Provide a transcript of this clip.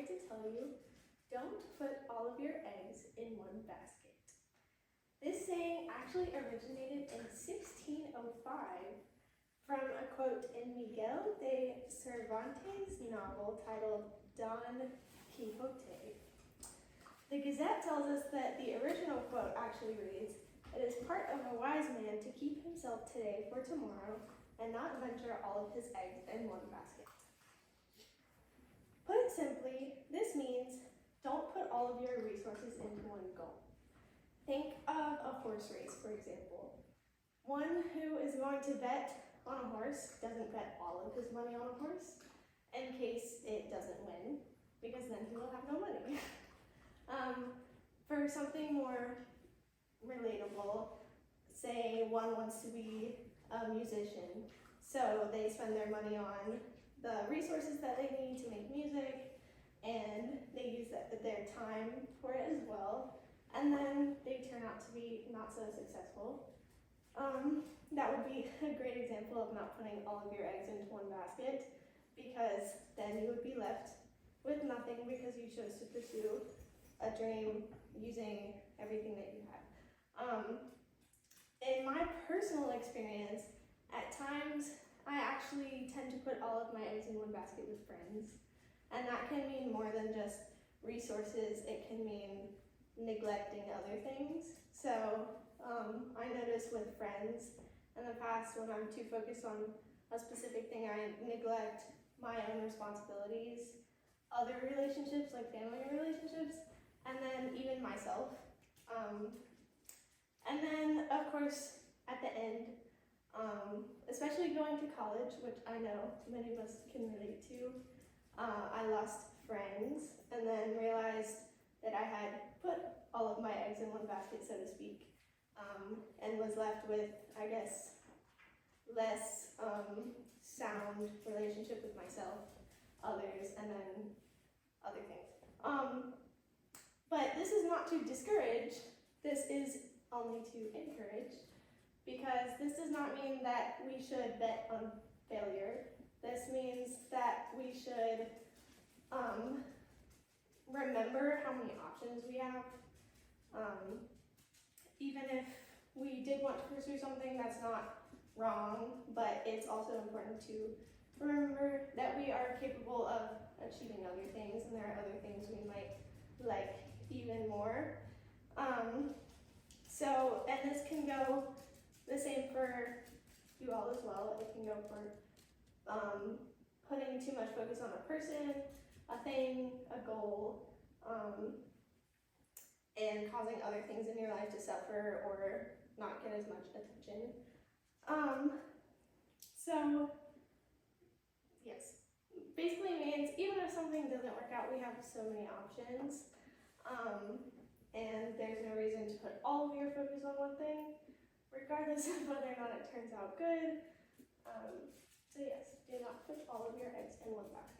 here to tell you, don't put all of your eggs in one basket. This saying actually originated in 1605 from a quote in Miguel de Cervantes' novel titled Don Quixote. The Gazette tells us that the original quote actually reads, "It is part of a wise man to keep himself today for tomorrow and not venture all of his eggs in one basket." Put it simply, this means don't put all of your resources into one goal. Think of a horse race, for example. One who is going to bet on a horse doesn't bet all of his money on a horse in case it doesn't win, because then he will have no money. For something more relatable, say one wants to be a musician, so they spend their money on the resources that they need to make music, and they use their time for it as well, and then they turn out to be not so successful. That would be a great example of not putting all of your eggs into one basket, because then you would be left with nothing because you chose to pursue a dream using everything that you had. In my personal experience, at times I actually tend to put all of my eggs in one basket with friends, and that can mean more than just resources. It can mean neglecting other things. So I notice with friends in the past, when I'm too focused on a specific thing, I neglect my own responsibilities, other relationships like family relationships, and then even myself. And then of course at the end, especially going to college, which I know many of us can relate to, I lost friends and then realized that I had put all of my eggs in one basket, so to speak, and was left with, I guess, less sound relationship with myself, others, and then other things. But this is not to discourage, this is only to encourage, because this does not mean that we should bet on failure. This means that we should remember how many options we have. Even if we did want to pursue something, that's not wrong, but it's also important to remember that we are capable of achieving other things, and there are other things we might like even more. And this can go the same for you all as well. It can go for putting too much focus on a person, a thing, a goal, and causing other things in your life to suffer or not get as much attention. So yes, basically means even if something doesn't work out, we have so many options, and there's no reason to put all of your focus on one thing, regardless of whether or not it turns out good. So yes, do not put all of your eggs in one basket.